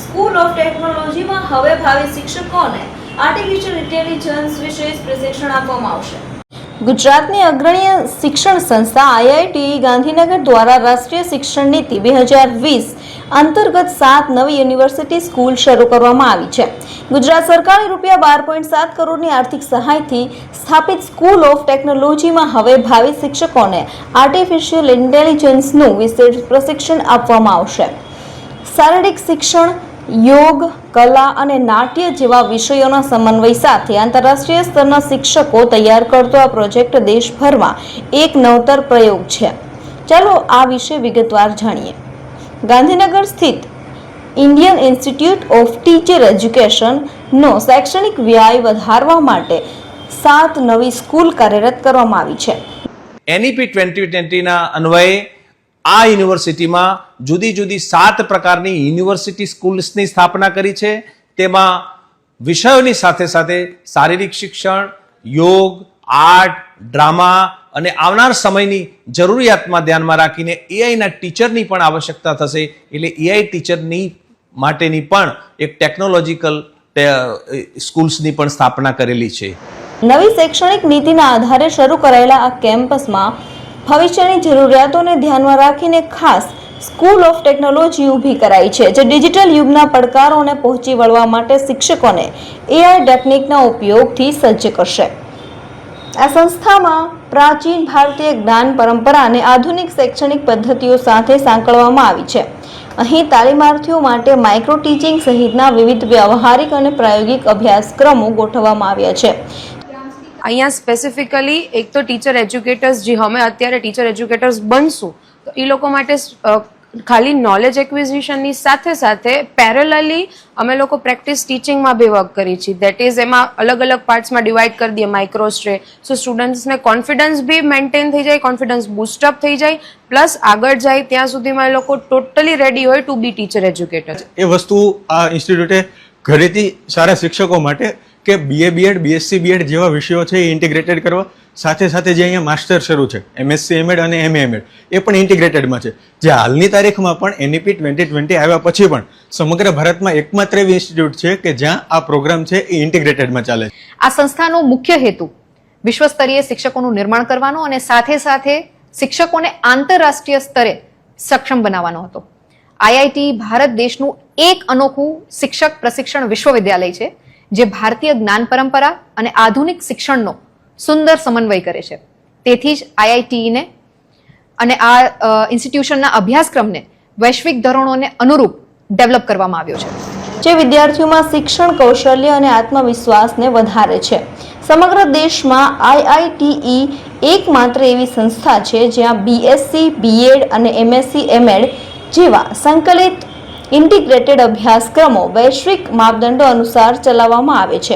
School of ટેકનોલોજીમાં હવે ભાવિ શિક્ષકોને આર્ટિફિશિયલ ઇન્ટેલિજન્સ વિશે પ્રશિક્ષણ આપવામાં આવશે। ગુજરાતની અગ્રણી શિક્ષણ સંસ્થા આઈઆઈટી ગાંધીનગર દ્વારા રાષ્ટ્રીય શિક્ષણ નીતિ 2020 અંતર્ગત 7 નવી યુનિવર્સિટી સ્કૂલ શરૂ કરવામાં આવી છે। ગુજરાત સરકારે ₹12.7 કરોડની આર્થિક સહાયથી સ્થાપિત સ્કૂલ ઓફ ટેકનોલોજીમાં હવે ભાવિ શિક્ષકોને આર્ટિફિશિયલ ઇન્ટેલિજન્સનું વિશેષ પ્રશિક્ષણ આપવામાં આવશે। શારીરિક શિક્ષણ, યોગ, કલા અને નાટ્ય જેવા વિષયોના સમન્વય સાથે આંતરરાષ્ટ્રીય સ્તરના શિક્ષકો તૈયાર કરતો આ પ્રોજેક્ટ દેશભરમાં એક નવતર પ્રયોગ છે। ચાલો આ વિશે વિગતવાર જાણીએ। ગાંધીનગર સ્થિત ઇન્ડિયન ઇન્સ્ટિટ્યૂટ ઓફ ટીચર એજ્યુકેશનનો શૈક્ષણિક વ્યય વધારવા માટે 7 નવી સ્કૂલ કાર્યરત કરવામાં આવી છે। NEP 2020ના અન્વયે આ યુનિવર્સિટીમાં જુદી જુદી 7 પ્રકારની યુનિવર્સિટી સ્કૂલ્સની સ્થાપના કરી છે। તેમાં વિષયોની સાથે સાથે શારીરિક શિક્ષણ, યોગ, આર્ટ, ડ્રામા અને આવનાર સમયની જરૂરિયાતમાં ધ્યાનમાં રાખીને એઆઈના ટીચરની પણ આવશ્યકતા થશે, એટલે એઆઈ ટીચરની માટેની પણ એક ટેકનોલોજીકલ સ્કૂલ્સની પણ સ્થાપના કરેલી છે। નવી શૈક્ષણિક નીતિના આધારે શરૂ કરાયેલા આ કેમ્પસમાં ભવિષ્યની જરૂરિયાતોને ધ્યાનમાં રાખીને ખાસ સ્કૂલ ઓફ ટેકનોલોજી ઊભી કરાઈ છે, જે ડિજિટલ યુગના પડકારોને પહોંચી વળવા માટે શિક્ષકોને એઆઈ ટેકનિકના ઉપયોગથી સજ્જ કરશે। આ સંસ્થામાં પ્રાચીન ભારતીય જ્ઞાન પરંપરા અને આધુનિક શૈક્ષણિક પદ્ધતિઓ સાથે સાંકળવામાં આવી છે। અહીં તાલીમાર્થીઓ માટે માઇક્રો ટીચિંગ સહિતના વિવિધ વ્યવહારિક અને પ્રાયોગિક અભ્યાસક્રમો ગોઠવવામાં આવ્યા છે। અહીંયા સ્પેસિફિકલી એક તો ટીચર એજ્યુકેટર્સ, જે અમે અત્યારે ટીચર એજ્યુકેટર્સ બનશું, તો એ લોકો માટે ખાલી નોલેજ એક્વિઝિશનની સાથે સાથે પેરેલલી અમે લોકો પ્રેક્ટિસ ટીચિંગમાં બી વર્ક કરી છીએ। દેટ ઇઝ એમાં અલગ અલગ પાર્ટ્સમાં ડિવાઈડ કરી દઈએ માઇક્રો સ્ટ્રે, સો સ્ટુડન્ટ્સને કોન્ફિડન્સ બી મેન્ટેન થઈ જાય, કોન્ફિડન્સ બૂસ્ટઅપ થઈ જાય, પ્લસ આગળ જાય ત્યાં સુધીમાં એ લોકો ટોટલી રેડી હોય ટુ બી ટીચર એજ્યુકેટર। એ વસ્તુ આ ઇન્સ્ટિટ્યૂટે ઘરેથી સારા શિક્ષકો માટે કે BA BEd BSc BEd જેવા વિષયો છે એ ઇન્ટિગ્રેટેડ કરવા, સાથે સાથે જે અહીંયા માસ્ટર શરૂ છે MSc MEd અને MA MEd એ પણ ઇન્ટિગ્રેટેડમાં છે, જે હાલની તારીખમાં પણ NEP 2020 આવ્યા પછી પણ સમગ્ર ભારતમાં એકમાત્ર એવી ઇન્સ્ટિટ્યૂટ છે કે જ્યાં આ પ્રોગ્રામ છે એ ઇન્ટિગ્રેટેડમાં ચાલે છે। આ સંસ્થાનો મુખ્ય હેતુ વિશ્વસ્તરીય શિક્ષકોનું નિર્માણ કરવાનો અને સાથે સાથે શિક્ષકોને આંતરરાષ્ટ્રીય સ્તરે સક્ષમ બનાવવાનો હતો। IIT ભારત દેશનું એક અનોખું શિક્ષક પ્રશિક્ષણ વિશ્વવિદ્યાલય છે, જે ભારતીય જ્ઞાન પરંપરા અને આધુનિક શિક્ષણનો સુંદર સમન્વય કરે છે। તેથી જ IITને અને આ ઇન્સ્ટિટ્યુશનના અભ્યાસક્રમને વૈશ્વિક ધોરણોને અનુરૂપ ડેવલપ કરવામાં આવ્યો છે, જે વિદ્યાર્થીઓમાં શિક્ષણ કૌશલ્ય અને આત્મવિશ્વાસને વધારે છે। સમગ્ર દેશમાં IITE એકમાત્ર એવી સંસ્થા છે જ્યાં BSc BEd અને MSc MEd જેવા સંકલિત ઇન્ટિગ્રેટેડ અભ્યાસક્રમો વૈશ્વિક માપદંડો અનુસાર ચલાવવામાં આવે છે।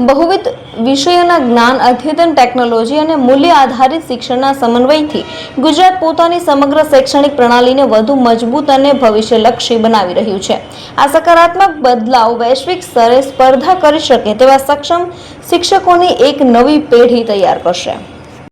બહુવિધ વિષયોના જ્ઞાન, અદ્યતન ટેકનોલોજી અને મૂલ્ય આધારિત શિક્ષણના સમન્વયથી ગુજરાત પોતાની સમગ્ર શૈક્ષણિક પ્રણાલીને વધુ મજબૂત અને ભવિષ્યલક્ષી બનાવી રહ્યું છે। આ સકારાત્મક બદલાવ વૈશ્વિક સ્તરે સ્પર્ધા કરી શકે તેવા સક્ષમ શિક્ષકોની એક નવી પેઢી તૈયાર કરશે।